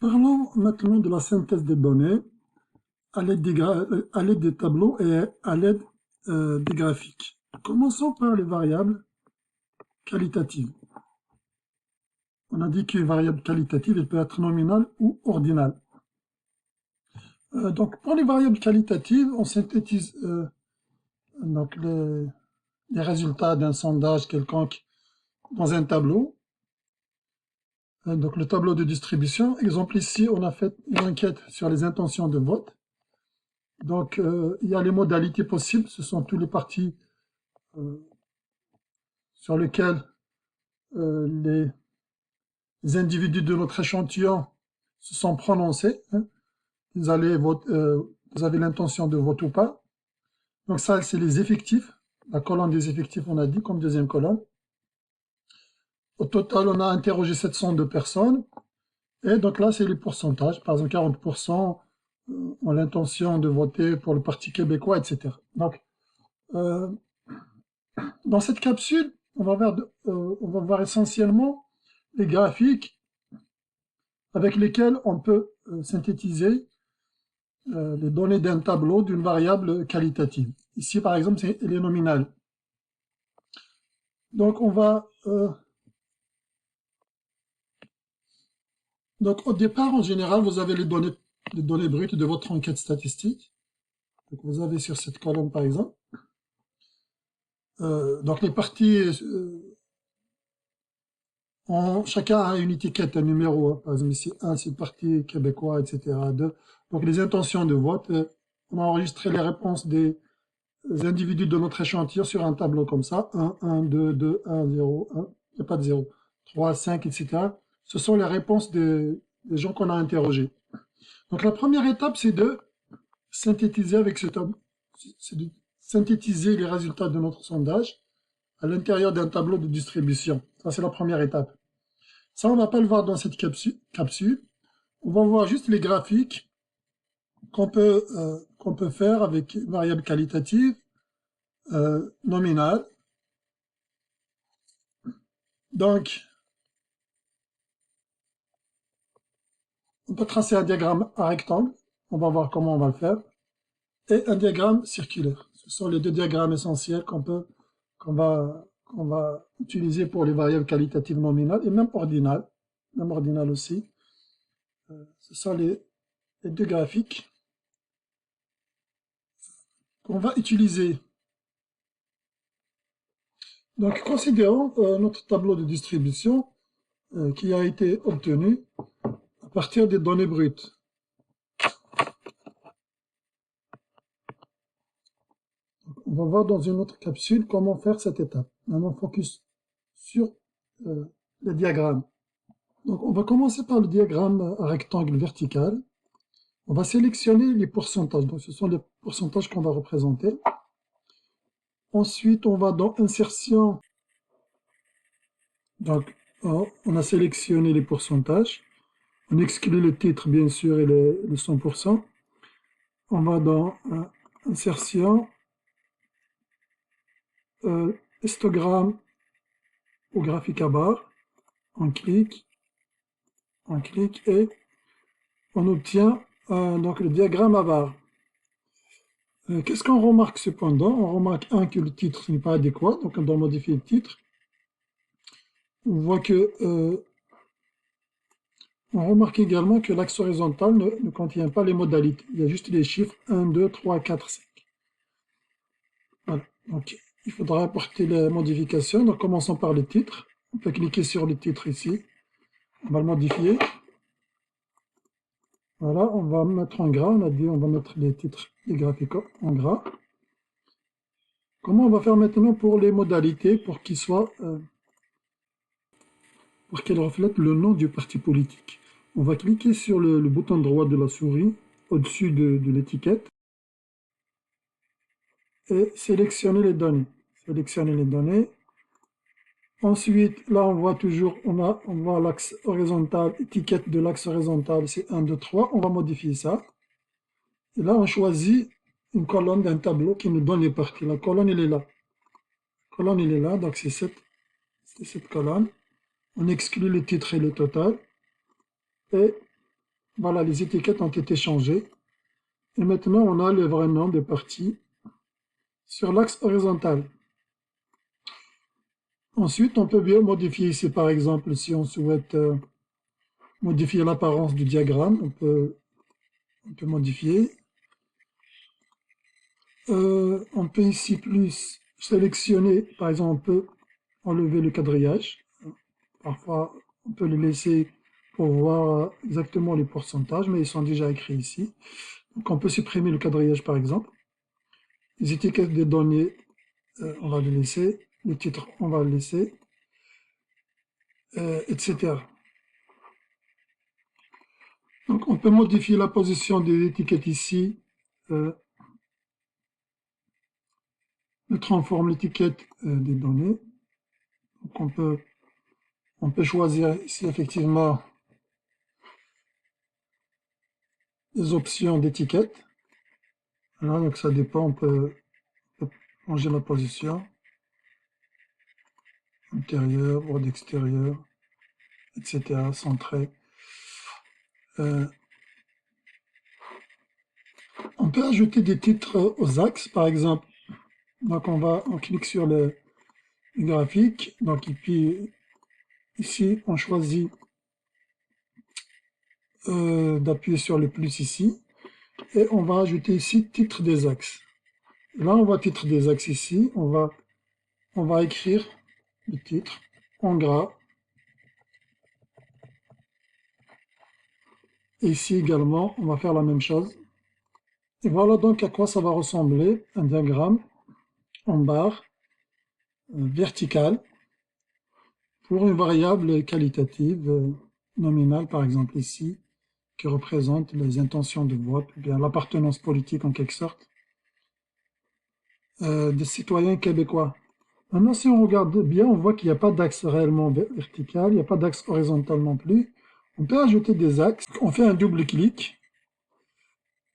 Parlons maintenant de la synthèse des données à l'aide des tableaux et à l'aide des graphiques. Commençons par les variables qualitatives. On a dit qu'une variable qualitative, elle peut être nominale ou ordinale. Donc, pour les variables qualitatives, on synthétise donc les résultats d'un sondage quelconque dans un tableau. Donc, le tableau de distribution. Exemple ici, on a fait une enquête sur les intentions de vote. Donc, il y a les modalités possibles. Ce sont tous les partis sur lesquels les individus de notre échantillon se sont prononcés. Hein. Vous avez l'intention de voter ou pas. Donc ça, c'est les effectifs. La colonne des effectifs, on a dit, comme deuxième colonne. Au total, on a interrogé 702 personnes. Et donc là, c'est les pourcentages. Par exemple, 40% ont l'intention de voter pour le Parti québécois, etc. Donc, dans cette capsule, on va voir essentiellement les graphiques avec lesquels on peut synthétiser les données d'un tableau d'une variable qualitative. Ici, par exemple, c'est les nominales. Donc, donc, au départ, en général, vous avez les données brutes de votre enquête statistique. Donc, vous avez sur cette colonne, par exemple. Donc, les parties, chacun a une étiquette, un numéro. Hein. Par exemple, ici, 1, c'est le Parti québécois, etc. 2. Donc, les intentions de vote. On a enregistré les réponses des individus de notre échantillon sur un tableau comme ça. 1, 1, 2, 2, 1, 0, 1. Il n'y a pas de 0. 3, 5, etc. Ce sont les réponses des gens qu'on a interrogés. Donc, la première étape, c'est de synthétiser avec ce tableau, c'est de synthétiser les résultats de notre sondage à l'intérieur d'un tableau de distribution. Ça, c'est la première étape. Ça, on ne va pas le voir dans cette capsule. On va voir juste les graphiques qu'on peut faire avec une variable qualitative, nominale. Donc, on peut tracer un diagramme à rectangle. On va voir comment on va le faire. Et un diagramme circulaire. Ce sont les deux diagrammes essentiels qu'on va utiliser pour les variables qualitatives nominales et même ordinales aussi. Ce sont les deux graphiques qu'on va utiliser. Donc, considérons notre tableau de distribution qui a été obtenu à partir des données brutes. On va voir dans une autre capsule comment faire cette étape. Maintenant, focus sur le diagramme. Donc, on va commencer par le diagramme à rectangle vertical. On va sélectionner les pourcentages. Donc, ce sont les pourcentages qu'on va représenter. Ensuite, on va dans Insertion. Donc, on a sélectionné les pourcentages. On exclut le titre, bien sûr, et le 100%. On va dans Insertion, histogramme ou graphique à barre. On clique et on obtient donc le diagramme à barre. Qu'est-ce qu'on remarque cependant? On remarque que le titre n'est pas adéquat, donc on doit modifier le titre. On voit que on remarque également que l'axe horizontal ne contient pas les modalités. Il y a juste les chiffres 1, 2, 3, 4, 5. Voilà. Donc, il faudra apporter les modifications. Donc, commençons par le titre. On peut cliquer sur le titre ici. On va le modifier. Voilà, on va mettre en gras. On a dit on va mettre les titres des graphiques en gras. Comment on va faire maintenant pour les modalités pour qu'ils soient pour qu'elles reflètent le nom du parti politique? On va cliquer sur le bouton droit de la souris au-dessus de l'étiquette et sélectionner les données. Sélectionner les données. Ensuite, là, on voit toujours, on voit l'axe horizontal, étiquette de l'axe horizontal, c'est 1, 2, 3. On va modifier ça. Et là, on choisit une colonne d'un tableau qui nous donne les parties. La colonne, elle est là. La colonne, elle est là, donc c'est cette colonne. On exclut le titre et le total. Et Voilà, les étiquettes ont été changées. Et maintenant, on a le vrai nom des parties sur l'axe horizontal. Ensuite, on peut bien modifier ici, par exemple, si on souhaite modifier l'apparence du diagramme, on peut modifier. On peut ici plus sélectionner, par exemple, on peut enlever le quadrillage. Parfois, on peut le laisser pour voir exactement les pourcentages, mais ils sont déjà écrits ici. Donc, on peut supprimer le quadrillage, par exemple. Les étiquettes des données, on va les laisser. Les titres, on va le laisser, etc. Donc, on peut modifier la position des étiquettes ici. Mettre en forme l'étiquette des données. Donc, on peut choisir ici, effectivement, les options d'étiquette. Voilà, donc ça dépend, on peut changer la position. Intérieur, bord extérieur, etc. Centré. On peut ajouter des titres aux axes, par exemple. Donc on clique sur le graphique. Donc et puis ici on choisit d'appuyer sur le plus ici. Et on va ajouter ici titre des axes. Là on voit titre des axes ici. On va écrire le titre en gras. Et ici également, on va faire la même chose. Et voilà donc à quoi ça va ressembler, un diagramme en barre verticale pour une variable qualitative nominale, par exemple ici, qui représente les intentions de vote, ou bien l'appartenance politique en quelque sorte, des citoyens québécois. Maintenant, si on regarde bien, on voit qu'il n'y a pas d'axe réellement vertical, il n'y a pas d'axe horizontal non plus. On peut ajouter des axes. On fait un double clic.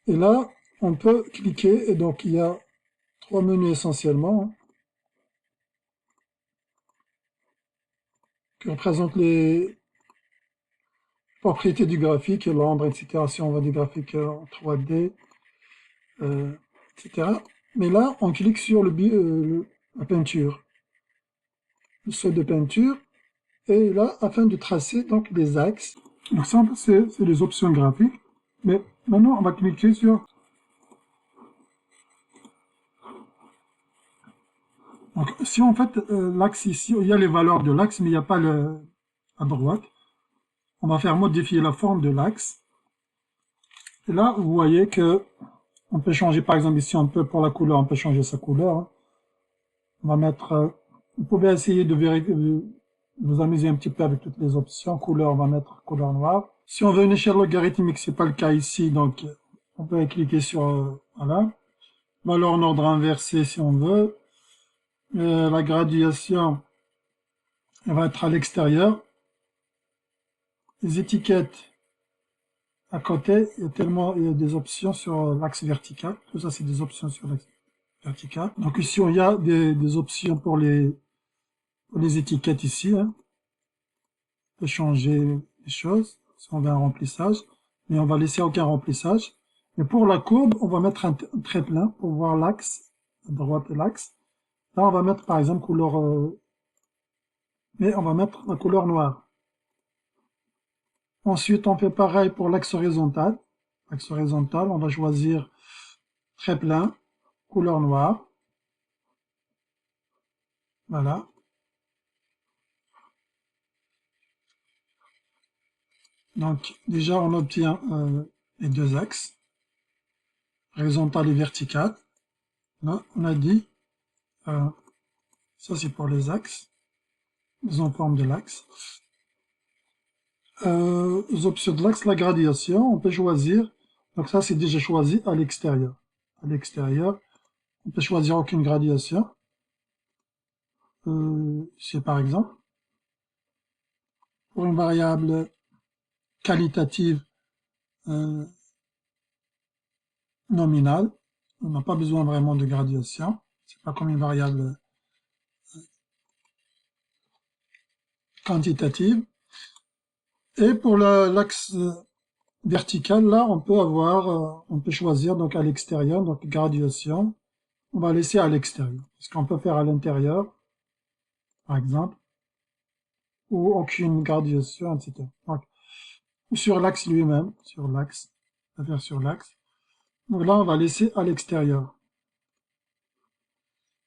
Et là, on peut cliquer. Et donc, il y a trois menus essentiellement qui représentent les propriétés du graphique, l'ombre, etc. Si on voit du graphique en 3D, etc. Mais là, on clique sur la peinture, le seuil de peinture. Et là, afin de tracer donc des axes. Donc ça, c'est les options graphiques. Mais maintenant, on va cliquer sur... Donc, si en fait, l'axe ici, il y a les valeurs de l'axe, mais il n'y a pas à droite. On va faire modifier la forme de l'axe. Et là, vous voyez que on peut changer, par exemple, ici, on peut, pour la couleur, on peut changer sa couleur. Hein. On va mettre... vous pouvez essayer de vérifier, vous amuser un petit peu avec toutes les options. Couleur, on va mettre couleur noire. Si on veut une échelle logarithmique, c'est pas le cas ici, donc on peut cliquer sur voilà. Valeur en ordre inversé si on veut. La graduation, elle va être à l'extérieur. Les étiquettes à côté, il y a des options sur l'axe vertical. Tout ça, c'est des options sur l'axe vertical. Donc ici, il y a des options pour les étiquettes ici. Hein. On peut changer les choses si on veut un remplissage, mais on va laisser aucun remplissage. Et pour la courbe, on va mettre un trait plein pour voir l'axe, à droite et l'axe. Là, on va mettre par exemple couleur, mais on va mettre la couleur noire. Ensuite, on fait pareil pour l'axe horizontal. L'axe horizontal, on va choisir trait plein, couleur noire. Voilà. Donc, déjà, on obtient les deux axes, horizontal et vertical. Là, on a dit, ça c'est pour les axes, mise en forme de l'axe. Les options de l'axe, la gradation, on peut choisir. Donc ça, c'est déjà choisi à l'extérieur. À l'extérieur, on peut choisir aucune gradation. C'est par exemple, pour une variable qualitative nominale, on n'a pas besoin vraiment de gradation. C'est pas comme une variable quantitative. Et pour l'axe verticale, là, on peut avoir, on peut choisir donc à l'extérieur, donc graduation. On va laisser à l'extérieur. Ce qu'on peut faire à l'intérieur, par exemple, ou aucune graduation, etc. Donc, ou sur l'axe lui-même, sur l'axe, on va faire sur l'axe. Donc là, on va laisser à l'extérieur.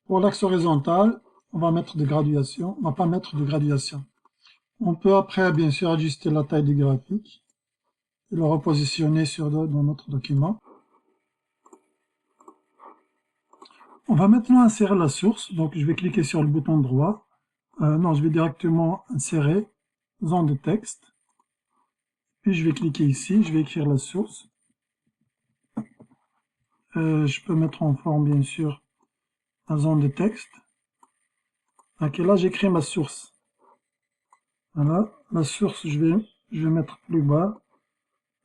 Pour l'axe horizontal, on va mettre de graduation, on va pas mettre de graduation. On peut après, bien sûr, ajuster la taille du graphique et le repositionner dans notre document. On va maintenant insérer la source, donc je vais cliquer sur le bouton droit. Non, je vais directement insérer zone de texte. Puis je vais cliquer ici, je vais écrire la source. Je peux mettre en forme, bien sûr, la zone de texte. Ok, là j'écris ma source. Voilà, la source, je vais mettre plus bas.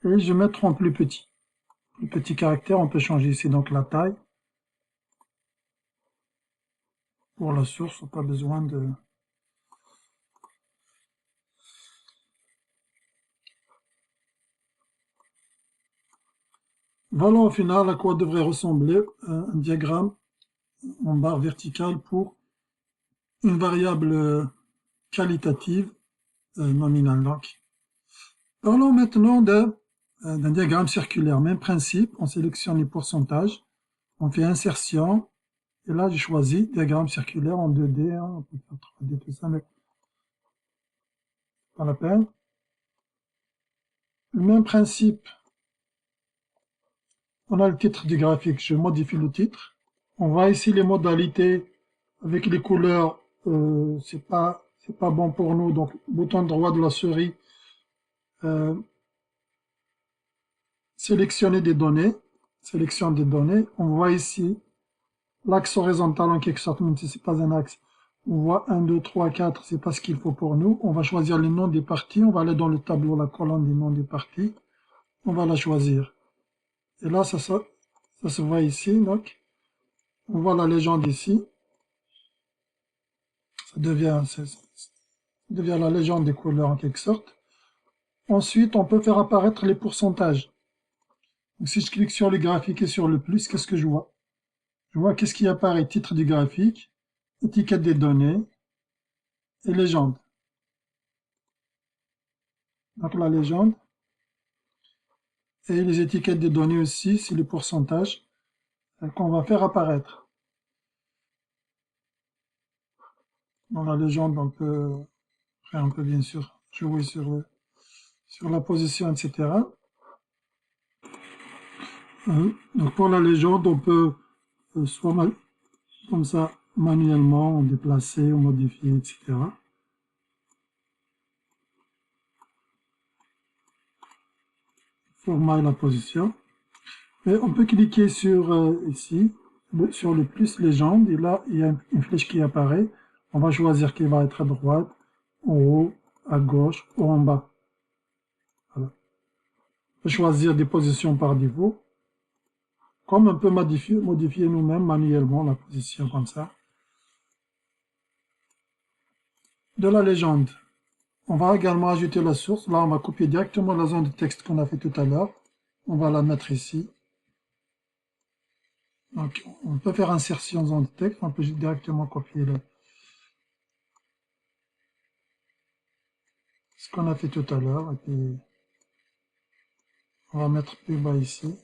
Et je vais mettre en plus petit. Plus petit caractère, on peut changer ici donc la taille. Pour la source, on n'a pas besoin de... Voilà au final à quoi devrait ressembler un diagramme en barre verticale pour une variable qualitative nominale. Donc, parlons maintenant d'un diagramme circulaire. Même principe, on sélectionne les pourcentages, on fait insertion, et là j'ai choisi diagramme circulaire en 2D, hein, on peut faire 3D, tout ça, mais pas la peine. Le même principe, on a le titre du graphique, je modifie le titre. On voit ici les modalités avec les couleurs, c'est pas bon pour nous, donc bouton droit de la souris, sélectionner des données, sélection des données. On voit ici l'axe horizontal en quelque sorte, même si c'est pas un axe. On voit 1, 2, 3, 4, c'est pas ce qu'il faut pour nous. On va choisir les noms des parties, on va aller dans le tableau, la colonne des noms des parties. On va la choisir. Et là, ça se voit ici, donc. On voit la légende ici. Ça devient la légende des couleurs en quelque sorte. Ensuite, on peut faire apparaître les pourcentages. Donc, si je clique sur le graphique et sur le plus, qu'est-ce que je vois? Je vois qu'est-ce qui apparaît, titre du graphique, étiquette des données et légende. Donc la légende et les étiquettes des données aussi, c'est les pourcentages qu'on va faire apparaître. Dans la légende, on peut bien sûr jouer sur la position, etc. Donc pour la légende, on peut soit comme ça manuellement déplacer ou modifier, etc. Format et la position. Et on peut cliquer sur ici, sur le plus légende, et là il y a une flèche qui apparaît. On va choisir qui va être à droite, en haut, à gauche ou en bas. Voilà. On peut choisir des positions par défaut, comme on peut modifier nous-mêmes manuellement la position comme ça. De la légende, on va également ajouter la source. Là, on va copier directement la zone de texte qu'on a fait tout à l'heure. On va la mettre ici. Donc, on peut faire insertion zone de texte. On peut directement copier ce qu'on a fait tout à l'heure. Et puis, on va mettre plus bas ici.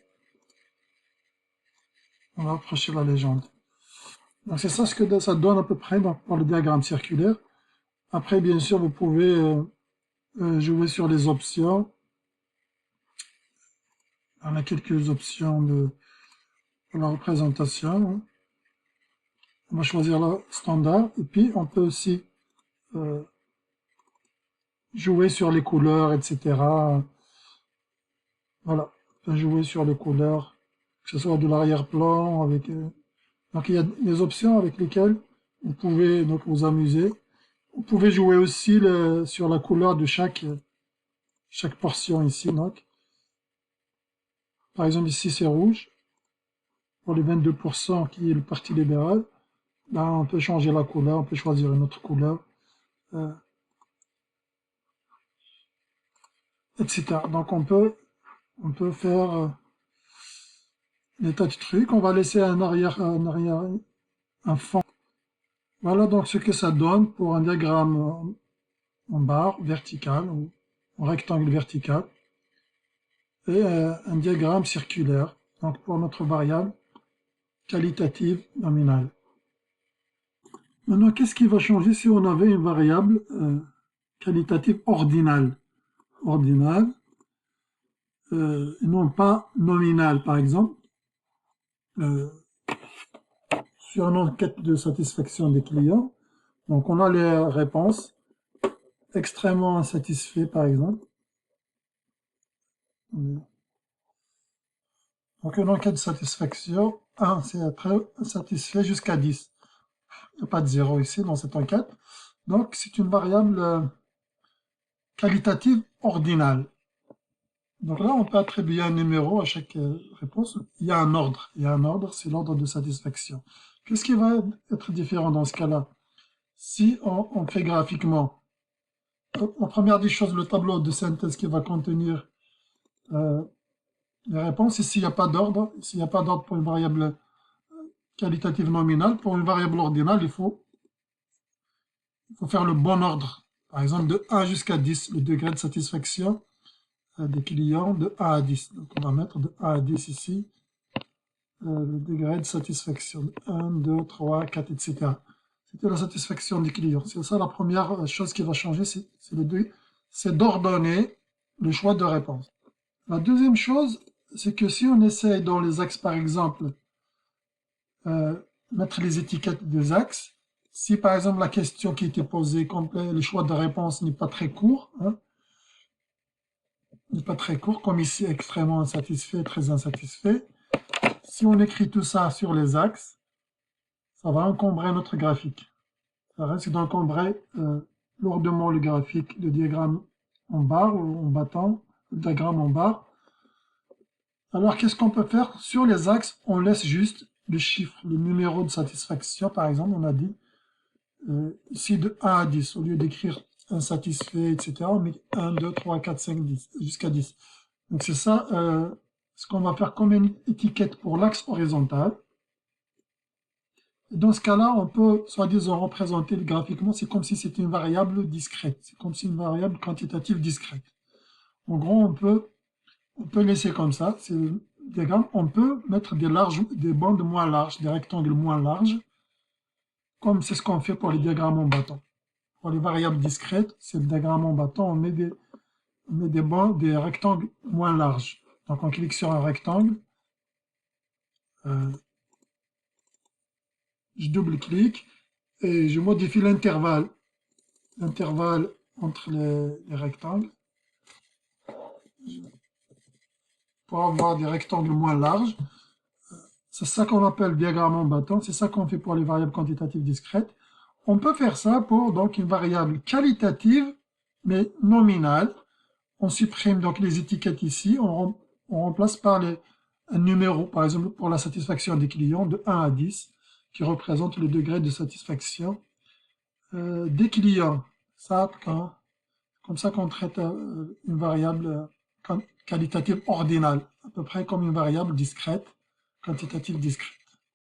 On va approcher la légende. Donc, c'est ça ce que ça donne à peu près pour le diagramme circulaire. Après, bien sûr, vous pouvez jouer sur les options. On a quelques options pour la représentation. On va choisir le standard. Et puis, on peut aussi jouer sur les couleurs, etc. Voilà, on peut jouer sur les couleurs, que ce soit de l'arrière-plan, avec... Donc, il y a des options avec lesquelles vous pouvez donc vous amuser. Vous pouvez jouer aussi sur la couleur de chaque portion ici. Donc. Par exemple, ici, c'est rouge. Pour les 22% qui est le Parti libéral, là, on peut changer la couleur, on peut choisir une autre couleur, etc. Donc, on peut On peut faire des tas de trucs. On va laisser un fond. Voilà donc ce que ça donne pour un diagramme en barre verticale ou en rectangle vertical et un diagramme circulaire. Donc pour notre variable qualitative nominale. Maintenant, qu'est-ce qui va changer si on avait une variable qualitative ordinale? Ordinale, et non pas nominale, par exemple. Sur une enquête de satisfaction des clients, donc on a les réponses extrêmement insatisfait, par exemple. Donc une enquête de satisfaction, 1, c'est très insatisfait jusqu'à 10. Il n'y a pas de 0 ici dans cette enquête. Donc c'est une variable qualitative ordinale. Donc là, on peut attribuer un numéro à chaque réponse. Il y a un ordre. Il y a un ordre, c'est l'ordre de satisfaction. Qu'est-ce qui va être différent dans ce cas-là? Si on fait graphiquement, la première des choses, le tableau de synthèse qui va contenir les réponses, ici, il n'y a pas d'ordre. S'il n'y a pas d'ordre pour une variable qualitative nominale, pour une variable ordinale, il faut faire le bon ordre. Par exemple, de 1 jusqu'à 10, le degré de satisfaction des clients de 1 à 10. Donc on va mettre de 1 à 10 ici, le degré de satisfaction de 1, 2, 3, 4, etc. C'était la satisfaction des clients. C'est ça la première chose qui va changer, c'est d'ordonner le choix de réponse. La deuxième chose, c'est que si on essaye dans les axes, par exemple, mettre les étiquettes des axes, si par exemple la question qui était posée, complet, le choix de réponse n'est pas très court, n'est pas très court, comme ici, extrêmement insatisfait, très insatisfait, si on écrit tout ça sur les axes, ça va encombrer notre graphique. Ça risque d'encombrer lourdement le graphique, le diagramme en barre ou en battant, le diagramme en barre. Alors, qu'est-ce qu'on peut faire? Sur les axes, on laisse juste le chiffre, le numéro de satisfaction, par exemple, on a dit, ici de 1 à 10, au lieu d'écrire insatisfait, etc., on met 1, 2, 3, 4, 5, 10, jusqu'à 10. Donc c'est ça ce qu'on va faire comme une étiquette pour l'axe horizontal. Et dans ce cas-là, on peut, soi-disant, représenter graphiquement, c'est comme si c'était une variable discrète, c'est comme si une variable quantitative discrète. En gros, on peut laisser comme ça, c'est le diagramme. On peut mettre des bandes moins larges, des rectangles moins larges, comme c'est ce qu'on fait pour les diagrammes en bâton. Pour les variables discrètes, c'est le diagramme en bâton, on met des rectangles moins larges. Donc on clique sur un rectangle, je double-clique et je modifie l'intervalle entre les rectangles pour avoir des rectangles moins larges. C'est ça qu'on appelle diagramme en bâton, c'est ça qu'on fait pour les variables quantitatives discrètes. On peut faire ça pour donc une variable qualitative, mais nominale. On supprime donc les étiquettes ici, on remplace par un numéro, par exemple pour la satisfaction des clients, de 1 à 10, qui représente le degré de satisfaction des clients. Ça, comme ça qu'on traite une variable qualitative ordinale, à peu près comme une variable discrète, quantitative discrète.